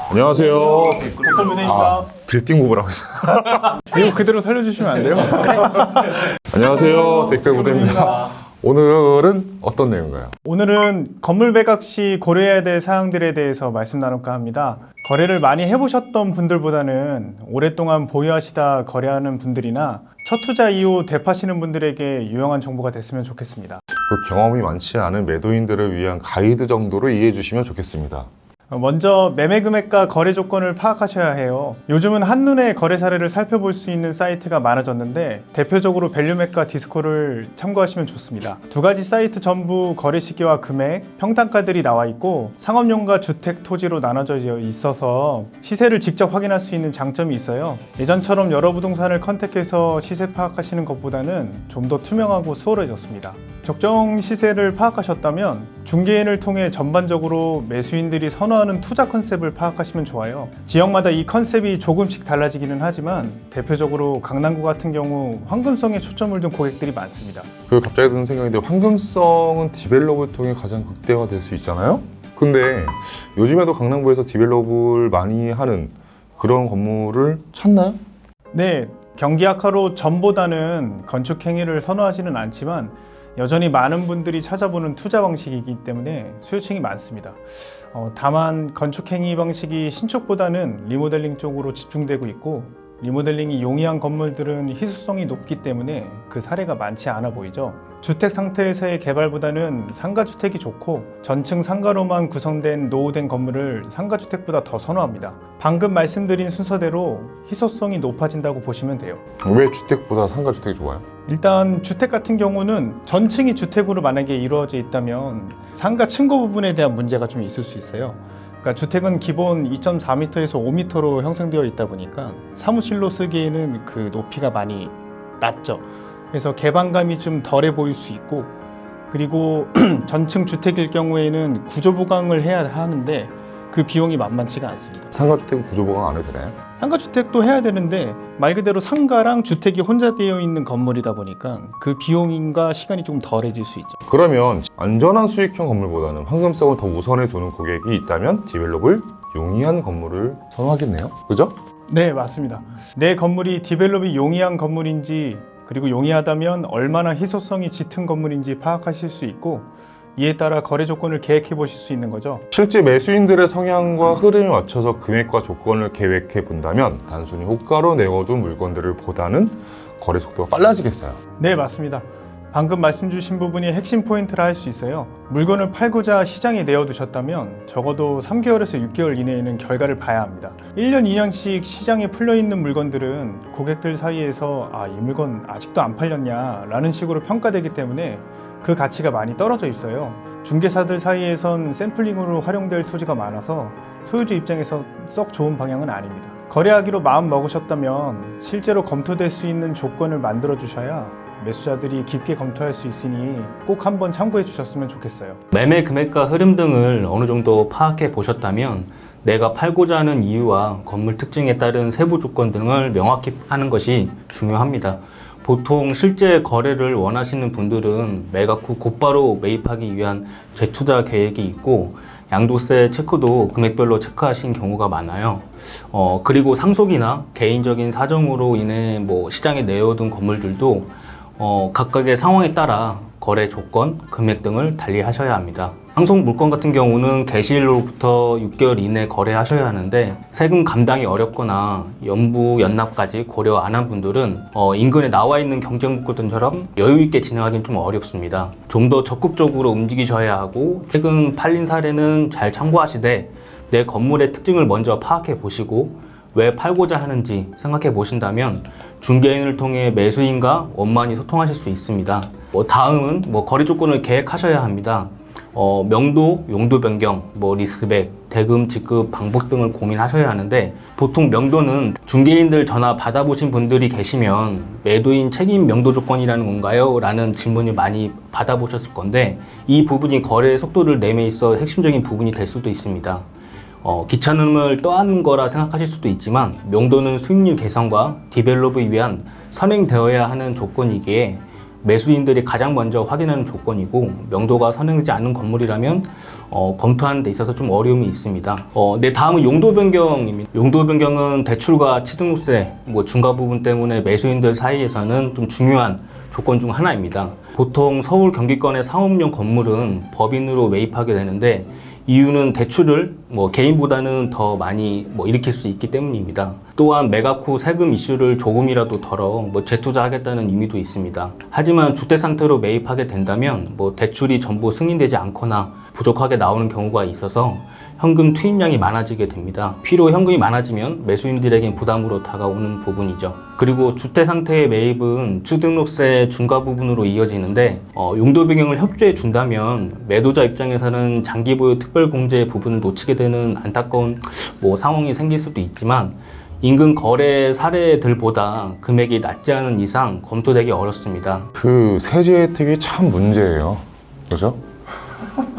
안녕하세요. 박철문입니다. 빌딩 부부라고 했어요. 이거 그대로 살려주시면 안 돼요? 안녕하세요. 댓글 부대입니다. 오늘은 어떤 내용인가요? 오늘은 건물 매각 시 고려해야 될 사항들에 대해서 말씀 나눌까 합니다. 거래를 많이 해보셨던 분들보다는 오랫동안 보유하시다 거래하는 분들이나 첫 투자 이후 대파시는 분들에게 유용한 정보가 됐으면 좋겠습니다. 그 경험이 많지 않은 매도인들을 위한 가이드 정도로 이해해 주시면 좋겠습니다. 먼저 매매 금액과 거래 조건을 파악하셔야 해요. 요즘은 한눈에 거래 사례를 살펴볼 수 있는 사이트가 많아졌는데 대표적으로 밸류맵과 디스코를 참고하시면 좋습니다. 두 가지 사이트 전부 거래 시기와 금액, 평단가들이 나와 있고 상업용과 주택, 토지로 나눠져 있어서 시세를 직접 확인할 수 있는 장점이 있어요. 예전처럼 여러 부동산을 컨택해서 시세 파악하시는 것보다는 좀 더 투명하고 수월해졌습니다. 적정 시세를 파악하셨다면 중개인을 통해 전반적으로 매수인들이 선호하는 투자 컨셉을 파악하시면 좋아요. 지역마다 이 컨셉이 조금씩 달라지기는 하지만 대표적으로 강남구 같은 경우 황금성에 초점을 둔 고객들이 많습니다. 그 갑자기 드는 생각인데 황금성은 디벨롭을 통해 가장 극대화될 수 있잖아요? 근데 요즘에도 강남구에서 디벨롭을 많이 하는 그런 건물을 찾나요? 네, 경기 악화로 전보다는 건축 행위를 선호하지는 않지만 여전히 많은 분들이 찾아보는 투자 방식이기 때문에 수요층이 많습니다. 다만 건축 행위 방식이 신축보다는 리모델링 쪽으로 집중되고 있고 리모델링이 용이한 건물들은 희소성이 높기 때문에 그 사례가 많지 않아 보이죠. 주택 상태에서의 개발보다는 상가주택이 좋고 전층 상가로만 구성된 노후된 건물을 상가주택보다 더 선호합니다. 방금 말씀드린 순서대로 희소성이 높아진다고 보시면 돼요. 왜 주택보다 상가주택이 좋아요? 일단 주택 같은 경우는 전층이 주택으로 만약에 이루어져 있다면 상가 층고 부분에 대한 문제가 좀 있을 수 있어요. 그러니까 주택은 기본 2.4m에서 5m로 형성되어 있다 보니까 사무실로 쓰기에는 그 높이가 많이 낮죠. 그래서 개방감이 좀 덜해 보일 수 있고, 그리고 전층 주택일 경우에는 구조 보강을 해야 하는데 그 비용이 만만치가 않습니다. 상가주택은 구조보강 안 해도 되나요? 상가주택도 해야 되는데 말 그대로 상가랑 주택이 혼자 되어 있는 건물이다 보니까 그 비용과 시간이 좀 덜해질 수 있죠. 그러면 안전한 수익형 건물보다는 황금성을 더 우선해 두는 고객이 있다면 디벨롭을 용이한 건물을 선호하겠네요. 그죠? 네, 맞습니다. 내 건물이 디벨롭이 용이한 건물인지 그리고 용이하다면 얼마나 희소성이 짙은 건물인지 파악하실 수 있고 이에 따라 거래 조건을 계획해 보실 수 있는 거죠. 실제 매수인들의 성향과 흐름에 맞춰서 금액과 조건을 계획해 본다면 단순히 호가로 내어둔 물건들을 보다는 거래 속도가 빨라지겠어요. 네, 맞습니다. 방금 말씀 주신 부분이 핵심 포인트라 할 수 있어요. 물건을 팔고자 시장에 내어두셨다면 적어도 3개월에서 6개월 이내에는 결과를 봐야 합니다. 1년, 2년씩 시장에 풀려있는 물건들은 고객들 사이에서 이 물건 아직도 안 팔렸냐 라는 식으로 평가되기 때문에 그 가치가 많이 떨어져 있어요. 중개사들 사이에선 샘플링으로 활용될 소지가 많아서 소유주 입장에서 썩 좋은 방향은 아닙니다. 거래하기로 마음 먹으셨다면 실제로 검토될 수 있는 조건을 만들어 주셔야 매수자들이 깊게 검토할 수 있으니 꼭 한번 참고해 주셨으면 좋겠어요. 매매 금액과 흐름 등을 어느 정도 파악해 보셨다면 내가 팔고자 하는 이유와 건물 특징에 따른 세부 조건 등을 명확히 하는 것이 중요합니다. 보통 실제 거래를 원하시는 분들은 매각 후 곧바로 매입하기 위한 재투자 계획이 있고 양도세 체크도 금액별로 체크하신 경우가 많아요. 그리고 상속이나 개인적인 사정으로 인해 시장에 내어둔 건물들도 각각의 상황에 따라 거래 조건, 금액 등을 달리 하셔야 합니다. 상속 물건 같은 경우는 개시일로부터 6개월 이내 거래하셔야 하는데 세금 감당이 어렵거나 연부, 연납까지 고려 안 한 분들은 인근에 나와 있는 경쟁 물건들처럼 여유 있게 진행하기는 좀 어렵습니다. 좀 더 적극적으로 움직이셔야 하고 최근 팔린 사례는 잘 참고하시되 내 건물의 특징을 먼저 파악해 보시고 왜 팔고자 하는지 생각해 보신다면 중개인을 통해 매수인과 원만히 소통하실 수 있습니다. 다음은 거래 조건을 계획하셔야 합니다. 명도, 용도 변경, 리스백, 대금 지급 방법 등을 고민하셔야 하는데 보통 명도는 중개인들 전화 받아보신 분들이 계시면 매도인 책임 명도 조건이라는 건가요? 라는 질문을 많이 받아보셨을 건데 이 부분이 거래 속도를 내에 있어 핵심적인 부분이 될 수도 있습니다. 귀찮음을 떠안는 거라 생각하실 수도 있지만 명도는 수익률 개선과 디벨롭을 위한 선행되어야 하는 조건이기에 매수인들이 가장 먼저 확인하는 조건이고 명도가 선행되지 않는 건물이라면 검토하는 데 있어서 좀 어려움이 있습니다. 네, 다음은 용도 변경입니다. 용도 변경은 대출과 취득세, 중과 부분 때문에 매수인들 사이에서는 좀 중요한 조건 중 하나입니다. 보통 서울 경기권의 상업용 건물은 법인으로 매입하게 되는데 이유는 대출을 개인보다는 더 많이 일으킬 수 있기 때문입니다. 또한 매각 후 세금 이슈를 조금이라도 덜어 재투자하겠다는 의미도 있습니다. 하지만 주택 상태로 매입하게 된다면 대출이 전부 승인되지 않거나 부족하게 나오는 경우가 있어서 현금 투입량이 많아지게 됩니다. 필요 현금이 많아지면 매수인들에겐 부담으로 다가오는 부분이죠. 그리고 주택 상태의 매입은 취득세 중과 부분으로 이어지는데 용도 변경을 협조해 준다면 매도자 입장에서는 장기 보유 특별 공제 부분을 놓치게 되는 안타까운 상황이 생길 수도 있지만 인근 거래 사례들보다 금액이 낮지 않은 이상 검토되기 어렵습니다. 그 세제 혜택이 참 문제예요. 그죠?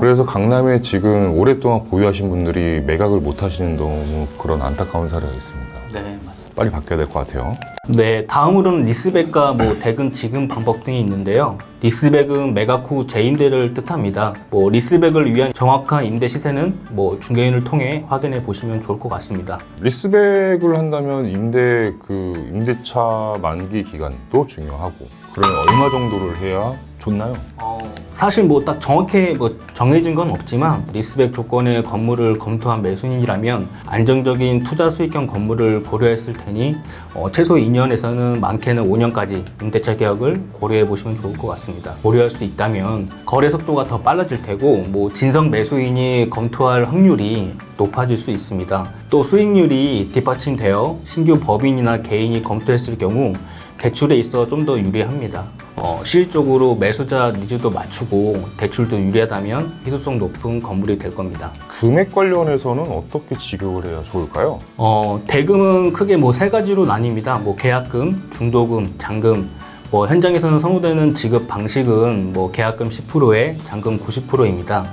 그래서 강남에 지금 오랫동안 보유하신 분들이 매각을 못 하시는 너무 그런 안타까운 사례가 있습니다. 네, 맞습니다. 빨리 바뀌어야 될 것 같아요. 네, 다음으로는 리스백과 대금 지급 방법 등이 있는데요. 리스백은 매각 후 재임대를 뜻합니다. 리스백을 위한 정확한 임대 시세는 중개인을 통해 확인해 보시면 좋을 것 같습니다. 리스백을 한다면 임대차 만기 기간도 중요하고, 그러면 얼마 정도를 해야 좋나요? 사실 딱 정확히 정해진 건 없지만 리스백 조건의 건물을 검토한 매수인이라면 안정적인 투자 수익형 건물을 고려했을 테니 최소 2년에서는 많게는 5년까지 임대차 계약을 고려해 보시면 좋을 것 같습니다. 고려할 수 있다면 거래 속도가 더 빨라질 테고 진성 매수인이 검토할 확률이 높아질 수 있습니다. 또 수익률이 뒷받침되어 신규 법인이나 개인이 검토했을 경우 대출에 있어 좀 더 유리합니다. 실질적으로 매수자 니즈도 맞추고 대출도 유리하다면 희소성 높은 건물이 될 겁니다. 금액 관련해서는 어떻게 지급을 해야 좋을까요? 대금은 크게 세 가지로 나뉩니다. 계약금, 중도금, 잔금. 현장에서는 선호되는 지급 방식은 계약금 10%에 잔금 90%입니다.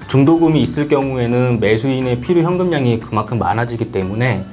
중도금이 있을 경우에는 매수인의 필요 현금량이 그만큼 많아지기 때문에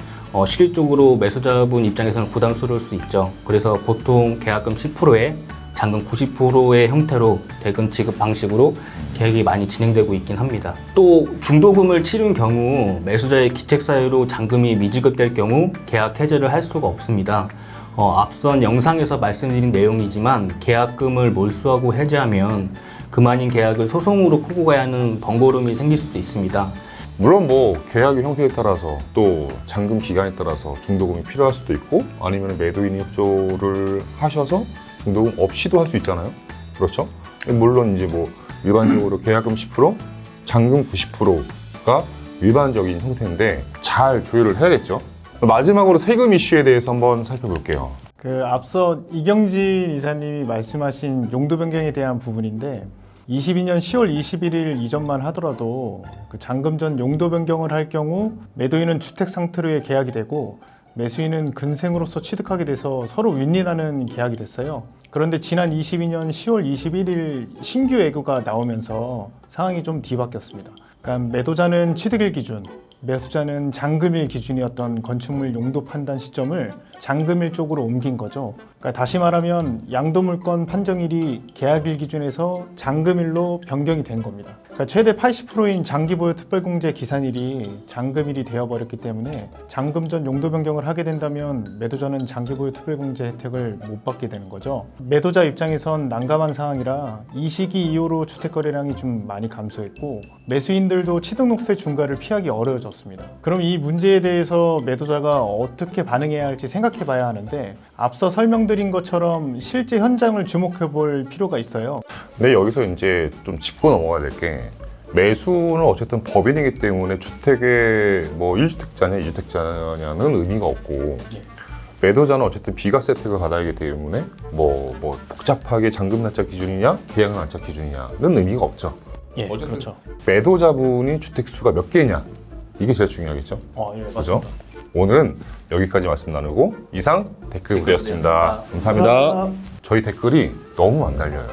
실질적으로 매수자분 입장에서는 부담스러울 수 있죠. 그래서 보통 계약금 10%에 잔금 90%의 형태로 대금 지급 방식으로 계약이 많이 진행되고 있긴 합니다. 또 중도금을 치른 경우 매수자의 기책 사유로 잔금이 미지급될 경우 계약 해제를 할 수가 없습니다. 앞선 영상에서 말씀드린 내용이지만 계약금을 몰수하고 해제하면 그만인 계약을 소송으로 끌고 가야 하는 번거로움이 생길 수도 있습니다. 물론 계약의 형태에 따라서 또 잔금 기간에 따라서 중도금이 필요할 수도 있고, 아니면 매도인이 협조를 하셔서 중도금 없이도 할 수 있잖아요. 그렇죠? 물론 이제 일반적으로 계약금 10%, 잔금 90%가 일반적인 형태인데 잘 조율을 해야겠죠. 마지막으로 세금 이슈에 대해서 한번 살펴볼게요. 앞서 이경진 이사님이 말씀하신 용도 변경에 대한 부분인데 22년 10월 21일 이전만 하더라도 잔금 전 용도 변경을 할 경우 매도인은 주택 상태로의 계약이 되고 매수인은 근생으로서 취득하게 돼서 서로 윈윈하는 계약이 됐어요. 그런데 지난 22년 10월 21일 신규 애교가 나오면서 상황이 좀 뒤바뀌었습니다. 그러니까 매도자는 취득일 기준, 매수자는 잔금일 기준이었던 건축물 용도 판단 시점을 잔금일 쪽으로 옮긴 거죠. 그러니까 다시 말하면 양도물건 판정일이 계약일 기준에서 잔금일로 변경이 된 겁니다. 그러니까 최대 80%인 장기보유 특별공제 기산일이 잔금일이 되어버렸기 때문에 잔금 전 용도 변경을 하게 된다면 매도자는 장기보유 특별공제 혜택을 못 받게 되는 거죠. 매도자 입장에선 난감한 상황이라 이 시기 이후로 주택거래량이 좀 많이 감소했고 매수인들도 취득록세 중과를 피하기 어려워졌습니다. 그럼 이 문제에 대해서 매도자가 어떻게 반응해야 할지 생각해 봐야 하는데 앞서 설명드린 것처럼 실제 현장을 주목해 볼 필요가 있어요. 근데 여기서 이제 좀 짚고 넘어가야 될 게, 매수는 어쨌든 법인이기 때문에 주택의 1주택자냐 2주택자냐는 의미가 없고, 매도자는 어쨌든 비과세 혜택을 받아야 하기 때문에 복잡하게 잔금 날짜 기준이냐 계약 날짜 기준이냐는 의미가 없죠. 예, 그렇죠. 매도자분이 주택 수가 몇 개냐, 이게 제일 중요하겠죠. 예, 그죠? 오늘은 여기까지 말씀 나누고 이상 댓글 무대였습니다. 감사합니다. 저희 댓글이 너무 안 달려요.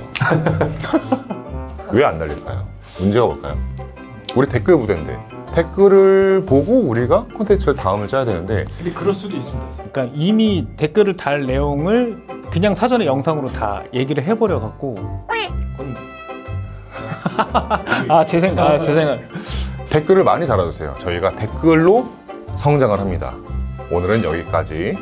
왜 안 달릴까요? 문제가 뭘까요? 우리 댓글 부대인데 댓글을 보고 우리가 콘텐츠를 다음을 짜야 되는데, 근데 그럴 수도 있습니다. 그러니까 이미 댓글을 달 내용을 그냥 사전에 영상으로 다 얘기를 해버려 갖고 제 생각 댓글을 많이 달아주세요. 저희가 댓글로 성장을 합니다. 오늘은 여기까지.